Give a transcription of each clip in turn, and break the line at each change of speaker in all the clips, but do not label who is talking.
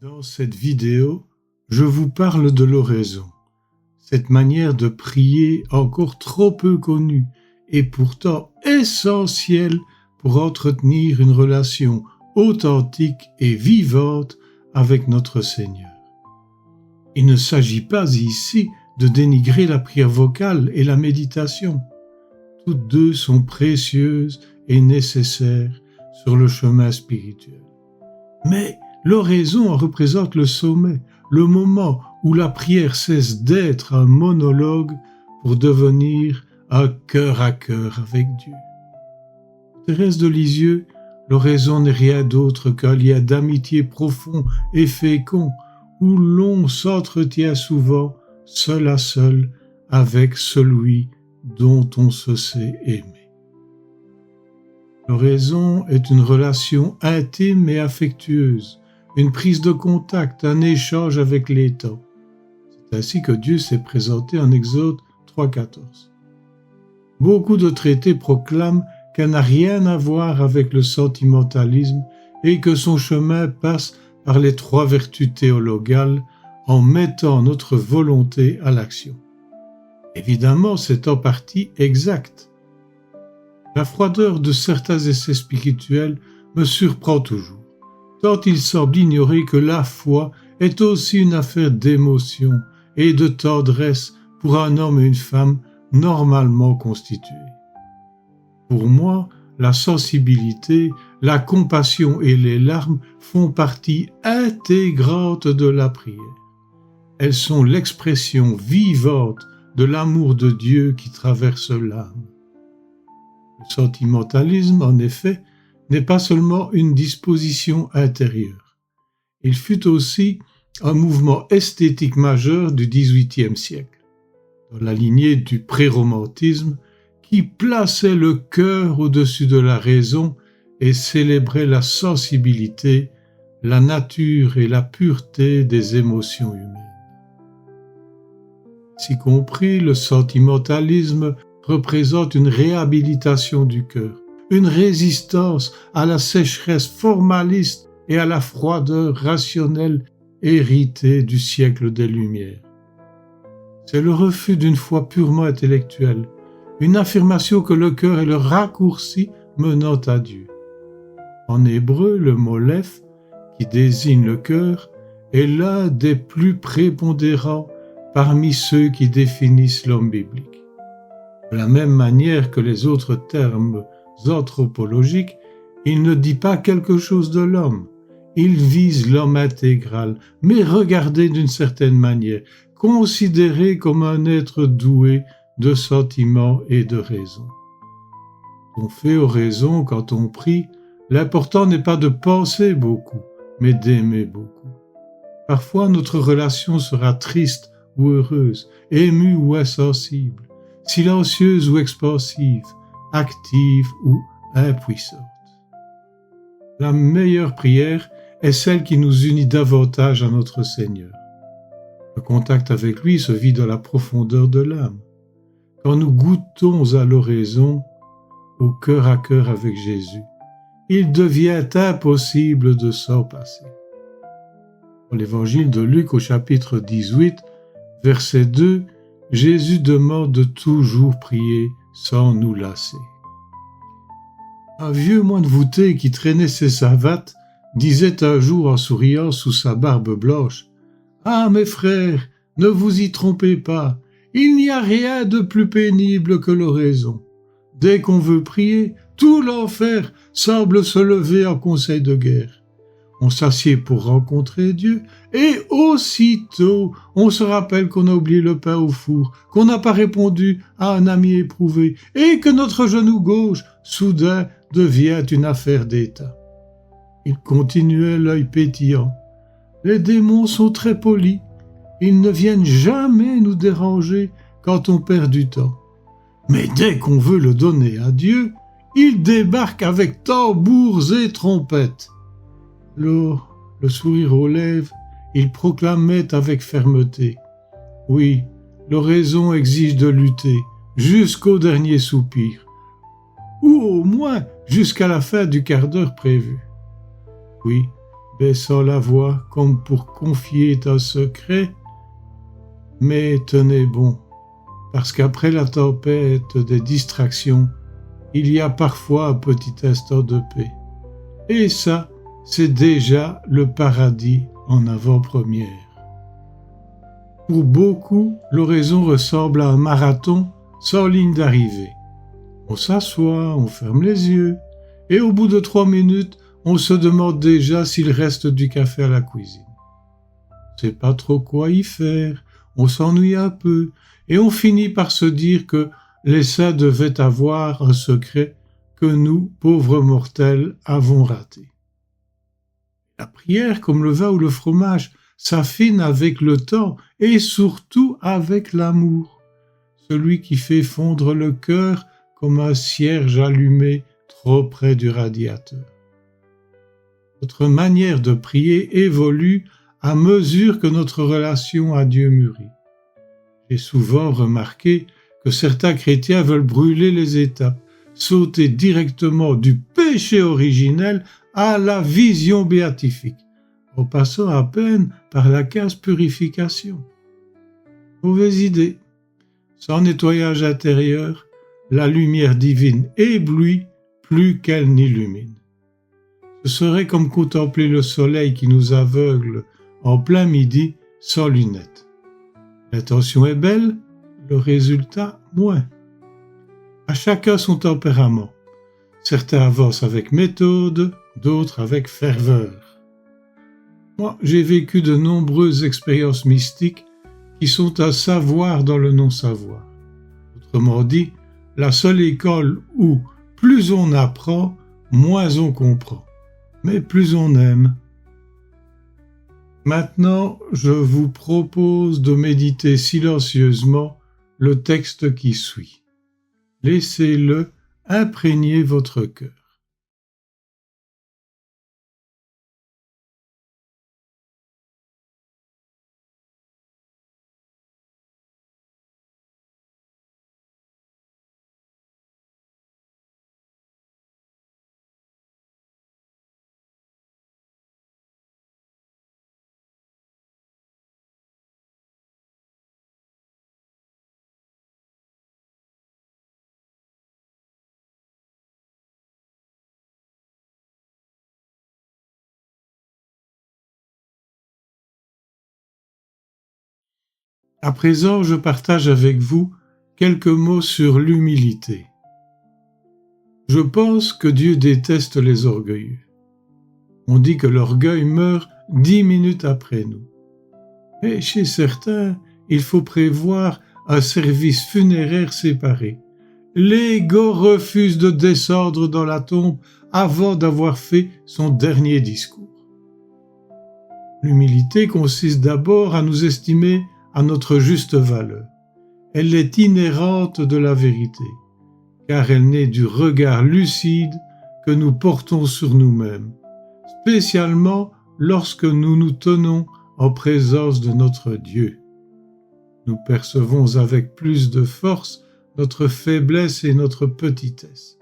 Dans cette vidéo, je vous parle de l'oraison, cette manière de prier encore trop peu connue et pourtant essentielle pour entretenir une relation authentique et vivante avec notre Seigneur. Il ne s'agit pas ici de dénigrer la prière vocale et la méditation. Toutes deux sont précieuses et nécessaires sur le chemin spirituel. Mais l'oraison en représente le sommet, le moment où la prière cesse d'être un monologue pour devenir un cœur à cœur avec Dieu. Thérèse de Lisieux, l'oraison n'est rien d'autre qu'un lien d'amitié profond et fécond où l'on s'entretient souvent seul à seul avec celui dont on se sait aimer. L'oraison est une relation intime et affectueuse, une prise de contact, un échange avec les temps. C'est ainsi que Dieu s'est présenté en Exode 3,14. Beaucoup de traités proclament qu'elle n'a rien à voir avec le sentimentalisme et que son chemin passe par les 3 vertus théologales en mettant notre volonté à l'action. Évidemment, c'est en partie exact. La froideur de certains essais spirituels me surprend toujours, tant il semble ignorer que la foi est aussi une affaire d'émotion et de tendresse pour un homme et une femme normalement constitués. Pour moi, la sensibilité, la compassion et les larmes font partie intégrante de la prière. Elles sont l'expression vivante de l'amour de Dieu qui traverse l'âme. Le sentimentalisme, en effet, n'est pas seulement une disposition intérieure. Il fut aussi un mouvement esthétique majeur du XVIIIe siècle, dans la lignée du pré-romantisme, qui plaçait le cœur au-dessus de la raison et célébrait la sensibilité, la nature et la pureté des émotions humaines. Ainsi compris, le sentimentalisme représente une réhabilitation du cœur, une résistance à la sécheresse formaliste et à la froideur rationnelle héritée du siècle des Lumières. C'est le refus d'une foi purement intellectuelle, une affirmation que le cœur est le raccourci menant à Dieu. En hébreu, le mot Leph, qui désigne le cœur, est l'un des plus prépondérants parmi ceux qui définissent l'homme biblique. De la même manière que les autres termes anthropologiques, il ne dit pas quelque chose de l'homme. Il vise l'homme intégral, mais regardé d'une certaine manière, considéré comme un être doué de sentiments et de raison. On fait oraison quand on prie, l'important n'est pas de penser beaucoup, mais d'aimer beaucoup. Parfois notre relation sera triste ou heureuse, émue ou insensible, silencieuse ou expansive, active ou impuissante. La meilleure prière est celle qui nous unit davantage à notre Seigneur. Le contact avec lui se vit dans la profondeur de l'âme. Quand nous goûtons à l'oraison, au cœur à cœur avec Jésus, il devient impossible de s'en passer. Dans l'évangile de Luc au chapitre 18, verset 2, Jésus demande de toujours prier sans nous lasser. Un vieux moine voûté qui traînait ses savates disait un jour en souriant sous sa barbe blanche : « Ah, mes frères, ne vous y trompez pas, il n'y a rien de plus pénible que l'oraison. Dès qu'on veut prier, tout l'enfer semble se lever en conseil de guerre. On s'assied pour rencontrer Dieu, et aussitôt on se rappelle qu'on a oublié le pain au four, qu'on n'a pas répondu à un ami éprouvé, et que notre genou gauche, soudain, devient une affaire d'État. » Il continuait l'œil pétillant. « Les démons sont très polis. Ils ne viennent jamais nous déranger quand on perd du temps. Mais dès qu'on veut le donner à Dieu, ils débarquent avec tambours et trompettes. » Alors, le sourire aux lèvres, il proclamait avec fermeté : « Oui, l'oraison exige de lutter jusqu'au dernier soupir, ou au moins jusqu'à la fin du quart d'heure prévu. » Oui, baissant la voix comme pour confier un secret. Mais tenez bon, parce qu'après la tempête des distractions, il y a parfois un petit instant de paix. Et ça, c'est déjà le paradis en avant-première. Pour beaucoup, l'oraison ressemble à un marathon sans ligne d'arrivée. On s'assoit, on ferme les yeux, et au bout de 3 minutes, on se demande déjà s'il reste du café à la cuisine. On ne sait pas trop quoi y faire, on s'ennuie un peu, et on finit par se dire que les saints devaient avoir un secret que nous, pauvres mortels, avons raté. La prière, comme le vin ou le fromage, s'affine avec le temps et surtout avec l'amour, celui qui fait fondre le cœur comme un cierge allumé trop près du radiateur. Notre manière de prier évolue à mesure que notre relation à Dieu mûrit. J'ai souvent remarqué que certains chrétiens veulent brûler les étapes, sauter directement du péché originel à la vision béatifique, en passant à peine par la case purification. Mauvaise idée. Sans nettoyage intérieur, la lumière divine éblouit plus qu'elle n'illumine. Ce serait comme contempler le soleil qui nous aveugle en plein midi sans lunettes. L'intention est belle, le résultat moins. À chacun son tempérament. Certains avancent avec méthode, d'autres avec ferveur. Moi, j'ai vécu de nombreuses expériences mystiques qui sont un savoir dans le non-savoir. Autrement dit, la seule école où plus on apprend, moins on comprend, mais plus on aime. Maintenant, je vous propose de méditer silencieusement le texte qui suit. Laissez-le imprégner votre cœur. À présent, je partage avec vous quelques mots sur l'humilité. Je pense que Dieu déteste les orgueilleux. On dit que l'orgueil meurt 10 minutes après nous. Et chez certains, il faut prévoir un service funéraire séparé. L'ego refuse de descendre dans la tombe avant d'avoir fait son dernier discours. L'humilité consiste d'abord à nous estimer à notre juste valeur. Elle est inhérente de la vérité, car elle naît du regard lucide que nous portons sur nous-mêmes, spécialement lorsque nous nous tenons en présence de notre Dieu. Nous percevons avec plus de force notre faiblesse et notre petitesse.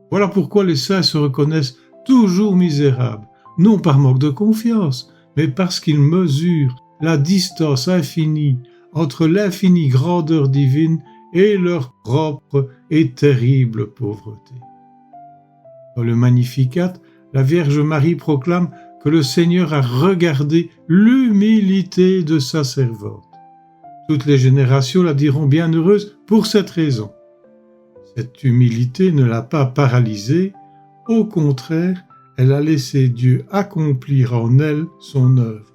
Voilà pourquoi les saints se reconnaissent toujours misérables, non par manque de confiance, mais parce qu'ils mesurent la distance infinie entre l'infinie grandeur divine et leur propre et terrible pauvreté. Dans le Magnificat, la Vierge Marie proclame que le Seigneur a regardé l'humilité de sa servante. Toutes les générations la diront bienheureuse pour cette raison. Cette humilité ne l'a pas paralysée, au contraire, elle a laissé Dieu accomplir en elle son œuvre.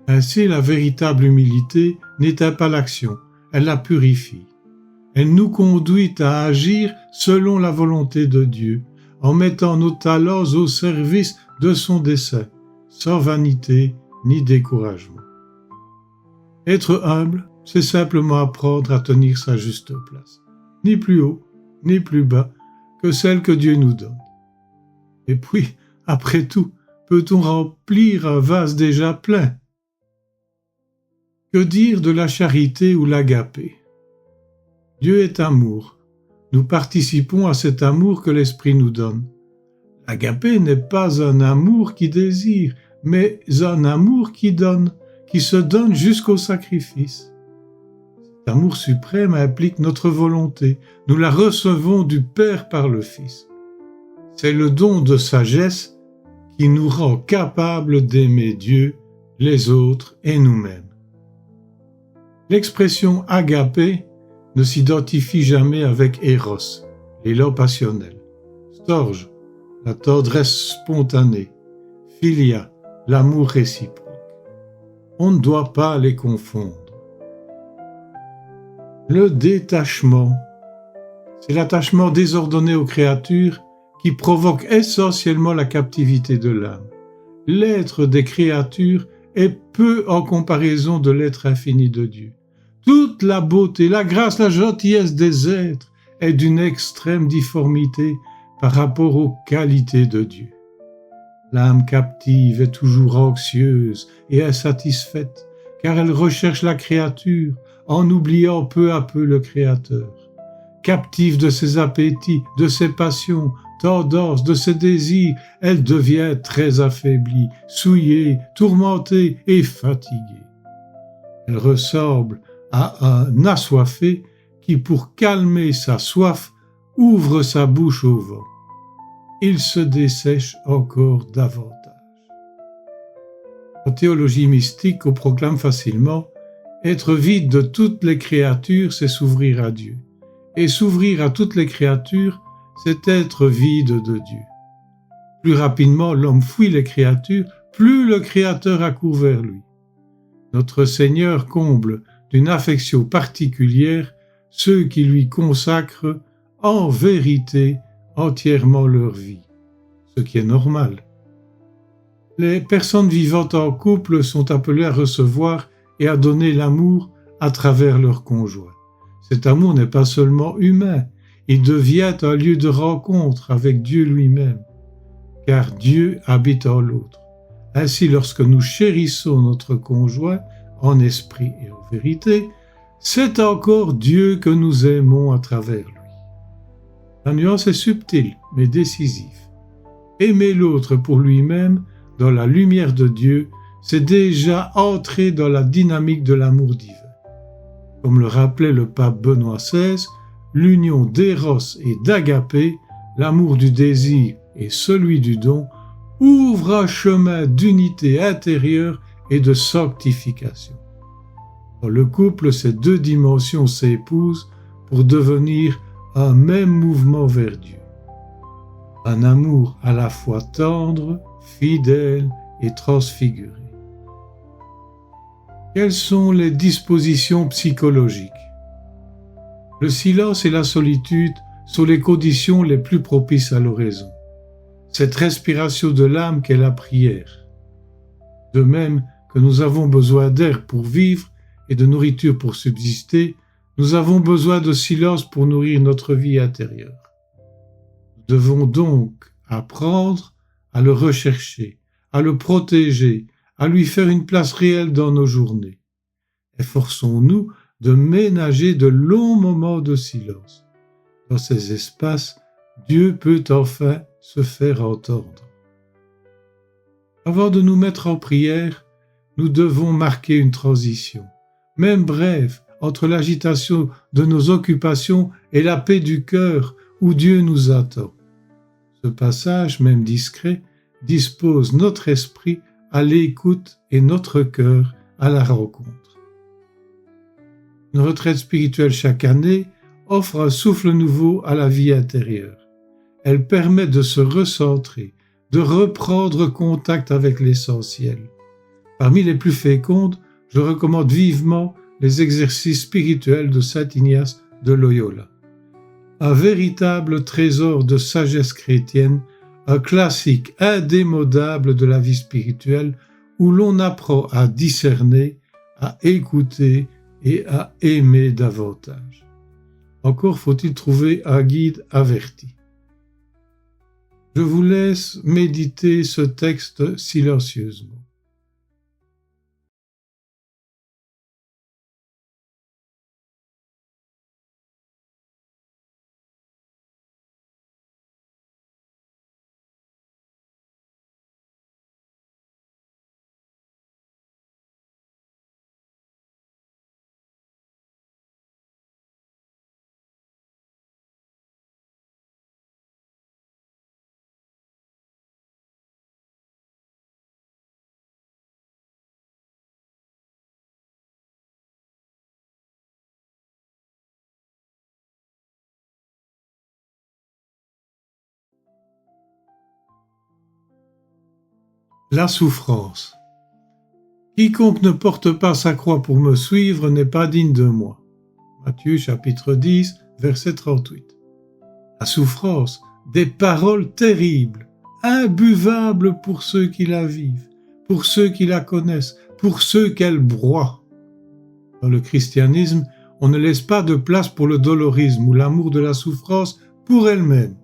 Ainsi, la véritable humilité n'éteint pas l'action, elle la purifie. Elle nous conduit à agir selon la volonté de Dieu, en mettant nos talents au service de son dessein, sans vanité ni découragement. Être humble, c'est simplement apprendre à tenir sa juste place, ni plus haut, ni plus bas que celle que Dieu nous donne. Et puis, après tout, peut-on remplir un vase déjà plein? Que dire de la charité ou l'agapé? Dieu est amour. Nous participons à cet amour que l'Esprit nous donne. L'agapé n'est pas un amour qui désire, mais un amour qui donne, qui se donne jusqu'au sacrifice. Cet amour suprême implique notre volonté. Nous la recevons du Père par le Fils. C'est le don de sagesse qui nous rend capables d'aimer Dieu, les autres et nous-mêmes. L'expression agapé ne s'identifie jamais avec Eros, l'élan passionnel, storge, la tendresse spontanée, philia, l'amour réciproque. On ne doit pas les confondre. Le détachement, c'est l'attachement désordonné aux créatures qui provoque essentiellement la captivité de l'âme. L'être des créatures est peu en comparaison de l'être infini de Dieu. Toute la beauté, la grâce, la gentillesse des êtres est d'une extrême difformité par rapport aux qualités de Dieu. L'âme captive est toujours anxieuse et insatisfaite, car elle recherche la créature en oubliant peu à peu le Créateur. Captive de ses appétits, de ses passions, tendances, de ses désirs, elle devient très affaiblie, souillée, tourmentée et fatiguée. Elle ressemble à un assoiffé qui, pour calmer sa soif, ouvre sa bouche au vent. Il se dessèche encore davantage. En théologie mystique, on proclame facilement « Être vide de toutes les créatures, c'est s'ouvrir à Dieu. Et s'ouvrir à toutes les créatures, c'est être vide de Dieu. » Plus rapidement l'homme fuit les créatures, plus le Créateur accourt vers lui. Notre Seigneur comble d'une affection particulière ceux qui lui consacrent en vérité entièrement leur vie, ce qui est normal. Les personnes vivant en couple sont appelées à recevoir et à donner l'amour à travers leur conjoint. Cet amour n'est pas seulement humain, il devient un lieu de rencontre avec Dieu lui-même, car Dieu habite en l'autre. Ainsi, lorsque nous chérissons notre conjoint en esprit et en vérité, c'est encore Dieu que nous aimons à travers lui. La nuance est subtile, mais décisive. Aimer l'autre pour lui-même, dans la lumière de Dieu, c'est déjà entrer dans la dynamique de l'amour divin. Comme le rappelait le pape Benoît XVI, l'union d'éros et d'agapé, l'amour du désir et celui du don, ouvre un chemin d'unité intérieure et de sanctification. Dans le couple, ces deux dimensions s'épousent pour devenir un même mouvement vers Dieu. Un amour à la fois tendre, fidèle et transfiguré. Quelles sont les dispositions psychologiques? Le silence et la solitude sont les conditions les plus propices à l'oraison. Cette respiration de l'âme qu'est la prière. De même que nous avons besoin d'air pour vivre et de nourriture pour subsister, nous avons besoin de silence pour nourrir notre vie intérieure. Nous devons donc apprendre à le rechercher, à le protéger, à lui faire une place réelle dans nos journées. Efforçons-nous de ménager de longs moments de silence. Dans ces espaces, Dieu peut enfin se faire entendre. Avant de nous mettre en prière, nous devons marquer une transition, même brève, entre l'agitation de nos occupations et la paix du cœur où Dieu nous attend. Ce passage, même discret, dispose notre esprit à l'écoute et notre cœur à la rencontre. Une retraite spirituelle chaque année offre un souffle nouveau à la vie intérieure. Elle permet de se recentrer, de reprendre contact avec l'essentiel. Parmi les plus fécondes, je recommande vivement les exercices spirituels de saint Ignace de Loyola. Un véritable trésor de sagesse chrétienne, un classique indémodable de la vie spirituelle où l'on apprend à discerner, à écouter et à aimer davantage. Encore faut-il trouver un guide averti. Je vous laisse méditer ce texte silencieusement. La souffrance. Quiconque ne porte pas sa croix pour me suivre n'est pas digne de moi. Matthieu chapitre 10, verset 38. La souffrance, des paroles terribles, imbuvables pour ceux qui la vivent, pour ceux qui la connaissent, pour ceux qu'elle broie. Dans le christianisme, on ne laisse pas de place pour le dolorisme ou l'amour de la souffrance pour elle-même.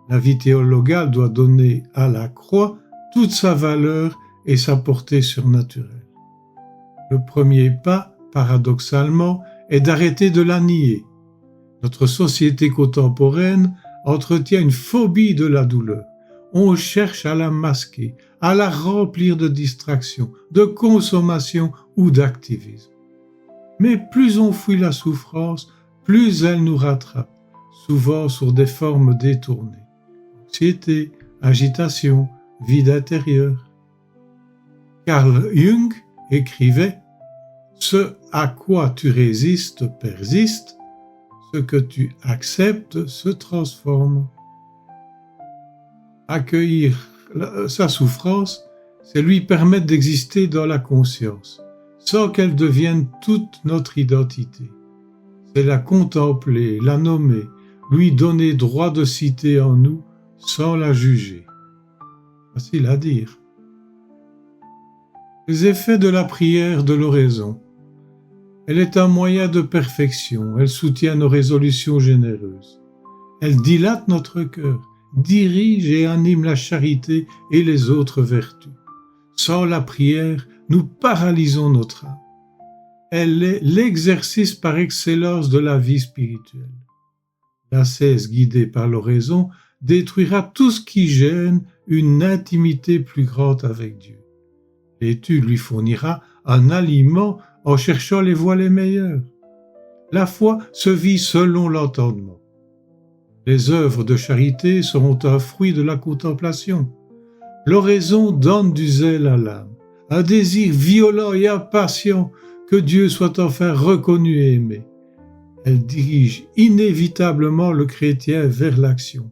La vie théologale doit donner à la croix toute sa valeur et sa portée surnaturelle. Le premier pas, paradoxalement, est d'arrêter de la nier. Notre société contemporaine entretient une phobie de la douleur. On cherche à la masquer, à la remplir de distractions, de consommation ou d'activisme. Mais plus on fuit la souffrance, plus elle nous rattrape, souvent sous des formes détournées. Anxiété, agitation, vide intérieur. Carl Jung écrivait « Ce à quoi tu résistes persiste, ce que tu acceptes se transforme. » Accueillir sa souffrance, c'est lui permettre d'exister dans la conscience, sans qu'elle devienne toute notre identité. C'est la contempler, la nommer, lui donner droit de cité en nous, sans la juger. Facile à dire. Les effets de la prière de l'oraison. Elle est un moyen de perfection, elle soutient nos résolutions généreuses. Elle dilate notre cœur, dirige et anime la charité et les autres vertus. Sans la prière, nous paralysons notre âme. Elle est l'exercice par excellence de la vie spirituelle. L'ascèse guidée par l'oraison détruira tout ce qui gêne une intimité plus grande avec Dieu. L'étude lui fournira un aliment en cherchant les voies les meilleures. La foi se vit selon l'entendement. Les œuvres de charité seront un fruit de la contemplation. L'oraison donne du zèle à l'âme, un désir violent et impatient que Dieu soit enfin reconnu et aimé. Elle dirige inévitablement le chrétien vers l'action,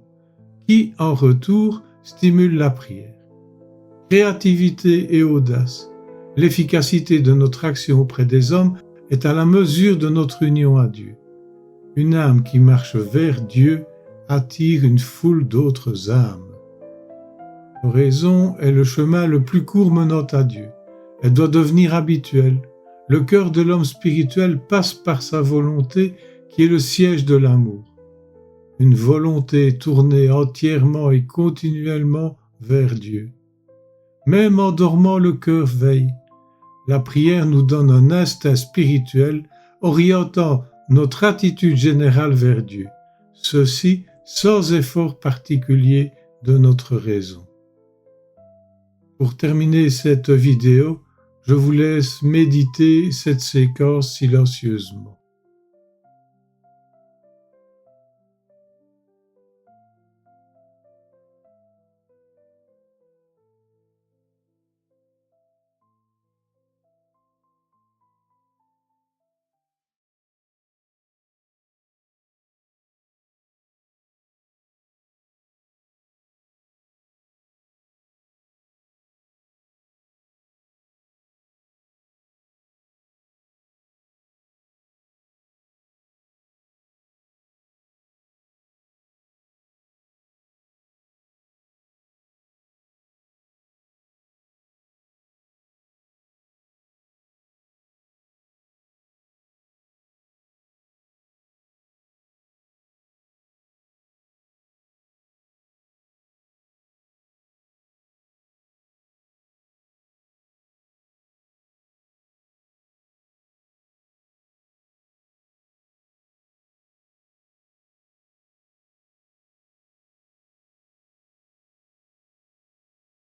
qui, en retour, stimule la prière. Créativité et audace. L'efficacité de notre action auprès des hommes est à la mesure de notre union à Dieu. Une âme qui marche vers Dieu attire une foule d'autres âmes. L'oraison est le chemin le plus court menant à Dieu. Elle doit devenir habituelle. Le cœur de l'homme spirituel passe par sa volonté qui est le siège de l'amour. Une volonté tournée entièrement et continuellement vers Dieu. Même en dormant, le cœur veille. La prière nous donne un instinct spirituel orientant notre attitude générale vers Dieu. Ceci sans effort particulier de notre raison. Pour terminer cette vidéo, je vous laisse méditer cette séquence silencieusement.